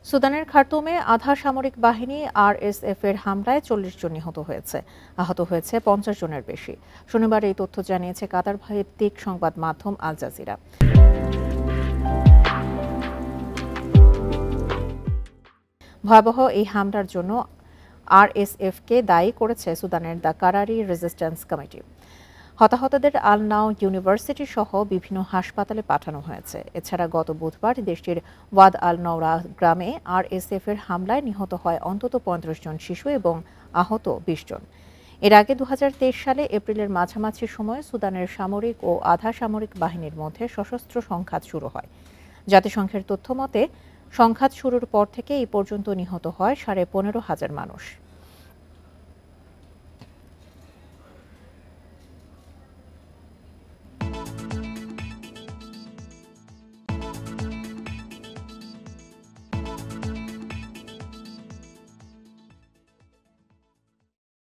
সুদানের খার্তুমে আধা সামরিক বাহিনী আরএসএফ এর হামলায় ৪০ জন নিহত হয়েছে, আহত হয়েছে ৫০ জনের বেশি। শনিবার এই তথ্য জানিয়েছে কাতার ভিত্তিক সংবাদ মাধ্যম আল জাজিরা। ভয়াবহ এই হামলার জন্য আরএসএফকে দায়ী করেছে সুদানের দ্য কারারি রেজিস্ট্যান্স কমিটি। হতাহতদের আল নাও ইউনিভার্সিটি সহ বিভিন্ন হাসপাতালে পাঠানো হয়েছে। এছাড়া গত বুধবার দেশটির ওয়াদ আল নওরা গ্রামে আরএসএফ এর হামলায় নিহত হয় অন্তত ৩৫ জন শিশু এবং আহত ২০ জন। এর আগে ২০২৩ সালে এপ্রিলের মাঝামাঝি সময়ে সুদানের সামরিক ও আধা সামরিক বাহিনীর মধ্যে সশস্ত্র সংঘাত শুরু হয়। জাতিসংঘের তথ্য মতে সংঘাত শুরুর পর থেকে এই পর্যন্ত নিহত হয় ১৫,৫০০ মানুষ।